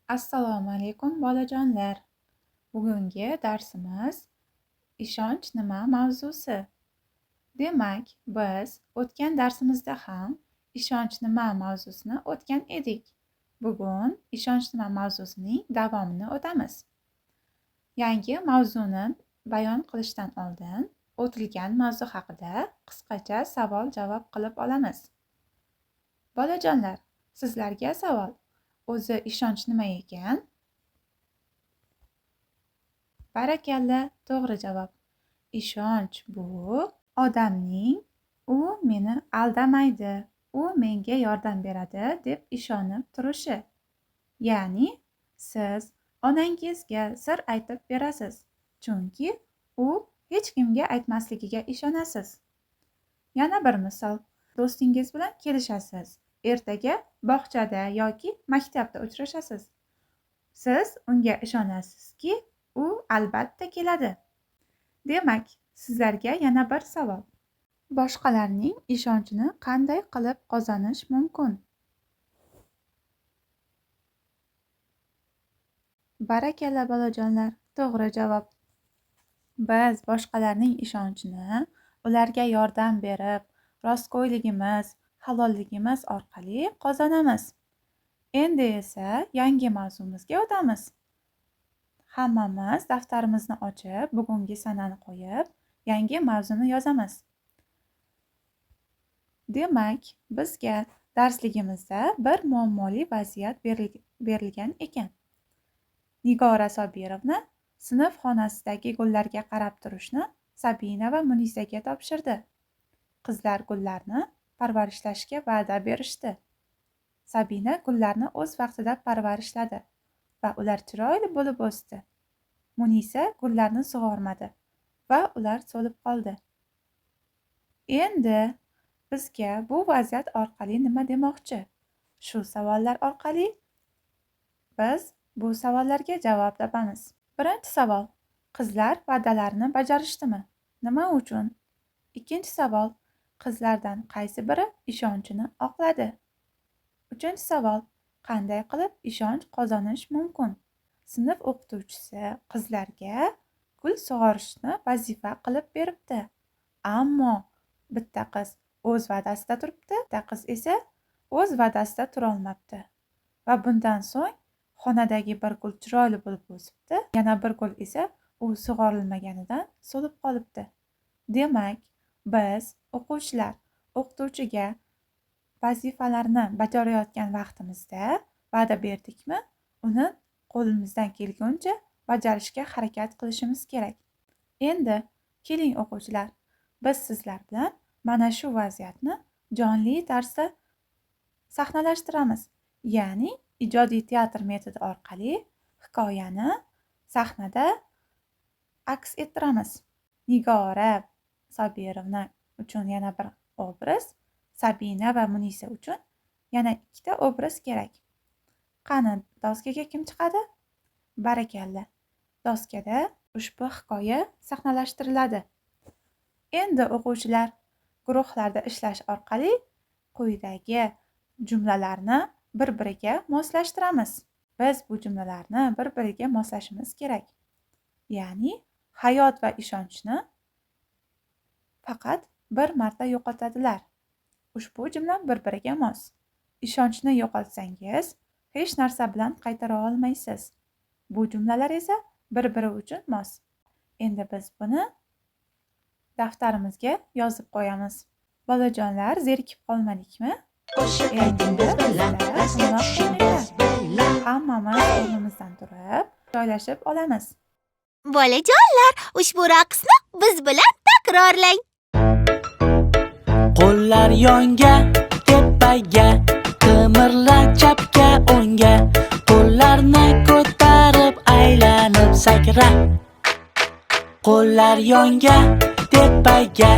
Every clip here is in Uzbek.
Assalomu alaykum bolajonlar. Bugungi darsimiz ishonch nima mavzusi. Demak, biz o'tgan darsimizda ham ishonch nima mavzusini o'tgan edik. Bugun ishonch nima mavzusining davomini o'tamiz. Yangi mavzuni bayon qilishdan oldin o'tilgan mavzu haqida qisqacha savol-javob qilib olamiz. Bolajonlar, sizlarga savol. O'zi ishonch nima ekan? Barakalla, to'g'ri javob. Ishonch bu odamning u meni aldamaydi, u menga yordam beradi deb ishonib turishi. Ya'ni siz onangizga sir aytib berasiz, chunki u hech kimga aytmasligiga ishonasiz. Yana bir misol, do'stingiz bilan kelishasiz. Ertaga bog'chada yoki maktabda uchrashasiz. Siz unga ishonasizki, u albatta keladi. Demak, sizlarga yana bir savol. Boshqalarning ishonchini qanday qilib qozonish mumkin? Barakalla bolajonlar, to'g'ri javob. Biz boshqalarning ishonchini ularga yordam berib, rostgo'yligimiz, halolligimiz orqali qozonamiz. Endi esa yangi mavzumizga o'tamiz. Hammamiz daftarimizni ochib, bugungi sanani qo'yib, yangi mavzuni yozamiz. Demak, bizga darsligimizda bir muammoli vaziyat berilgan ekan. Nigora Sobirovna sinf xonasidagi gullarga qarab turishni Sabina va Munisaga topshirdi. Qizlar gullarni parvarishlashga va'da berishdi. Sabina gullarni o'z vaqtida parvarishladi va ular chiroyli bo'lib o'sdi. Munisa gullarni sug'ormadi va ular so'lib qoldi. Endi bizga bu vaziyat orqali nima demoqchi? Shu savollar orqali biz bu savollarga javob topamiz. Birinchi savol: qizlar va'dalarini bajarishdimi? Nima uchun? Ikkinchi savol: qizlardan qaysi biri ishonchini oqladi? Uchinchi savol: qanday qilib ishonch qozonish mumkin? Sinf o'qituvchisi qizlarga gul sug'orishni vazifa qilib beribdi. Ammo bitta qiz o'z va'dasida turibdi, bitta qiz esa o'z va'dasida turolmabdi. Va bundan so'ng xonadagi bir gul chiroyli bo'lib o'sibdi, yana bir gul esa u sug'orilmaganidan so'lib qolibdi. Demak, biz o'quvchilar o'qituvchiga vazifalarni bajarayotgan vaqtimizda va'da berdikmi, uni qo'limizdan kelguncha bajarishga harakat qilishimiz kerak. Endi keling o'quvchilar, biz sizlar bilan mana shu vaziyatni jonli tarzda sahnalashtiramiz. Ya'ni ijodiy teatr metodi orqali hikoyani sahnada aks ettiramiz. Nigora Sobirovna uchun yana bir obraz, Sabina va Munisa uchun yana ikkita obraz kerak. Qani, doskaga kim chiqadi? Barakalla. Doskada ushbu hikoya sahnalashtiriladi. Endi o'quvchilar guruhlarda ishlash orqali quyidagi jumlalarni bir-biriga moslashtiramiz. Biz bu jumlalarni bir-biriga moslashimiz kerak. Ya'ni hayot va ishonchni faqat bir marta yo'qotadilar. Ushbu jumla bir-biriga mos. Ishonchni yo'qotsangiz, hech narsa bilan qaytara olmaysiz. Bu jumlalar esa bir-biri uchun mos. Endi biz buni daftarimizga yozib qo'yamiz. Bolajonlar, zerikib qolmadikmi? Hammamiz o'rnimizdan turib, joylashib olamiz. Bolajonlar, ushbu raqsni biz bilan takrorlang. Qo'llar yonga, tepaga, qimirla chapga, o'ngga. Qo'llarni ko'tarib, aylanib sakra. Qo'llar yonga, tepaga,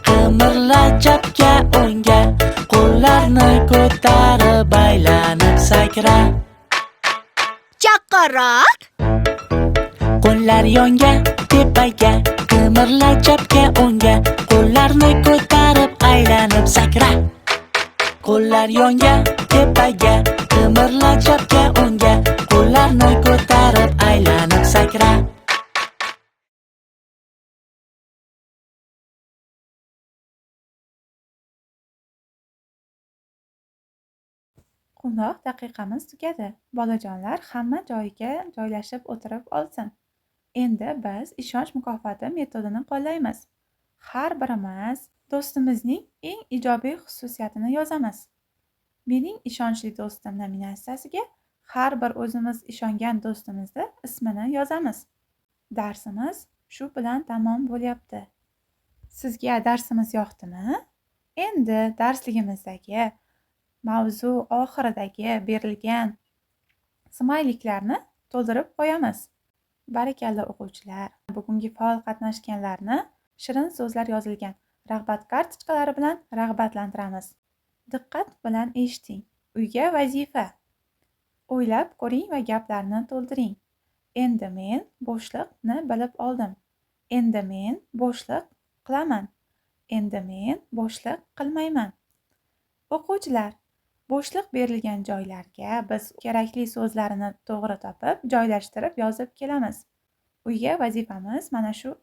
qimirla chapga, o'ngga. Qo'llarni ko'tarib, aylanib sakra. Chaqaroq. Qo'llar yonga, tepaga, qimirla chapga, o'ngga. Qo'llarni ko'tarib, aylanib sakra. Qo'llar yonga, tepaga, qimirla chapga, o'ngga. Qo'llar qo'llarni ko'tarib aylanib sakra. Qo'noq daqiqamiz tugadi. Bolajonlar hamma joyiga joylashib o'tirib olsin. Endi biz ishonch mukofoti metodini qo'llaymiz. Har birimiz do'stimizning eng ijobiy xususiyatini yozamiz. Mening ishonchli do'stim nominatsiyasiga har bir o'zimiz ishongan do'stimizni ismini yozamiz. Darsimiz shu bilan tamom bo'lyapti. Sizga darsimiz yoqdimi? Endi darsligimizdagi mavzu oxiridagi berilgan smayliklarni to'ldirib qo'yamiz. Barakalla o'quvchilar. Bugungi faol qatnashganlarni shirin so'zlar yozilgan rag'bat kartochkalari bilan rag'batlantiramiz. Diqqat bilan eshiting. Uyga vazifa. O'ylab ko'ring va gaplarni to'ldiring. Endi men bo'shliqni bilib oldim. Endi men bo'shliq qilaman. Endi men bo'shliq qilmayman. O'quvchilar, bo'shliq berilgan joylarga biz kerakli so'zlarini to'g'ri topib, joylashtirib yozib kelamiz. Uyga vazifamiz mana shu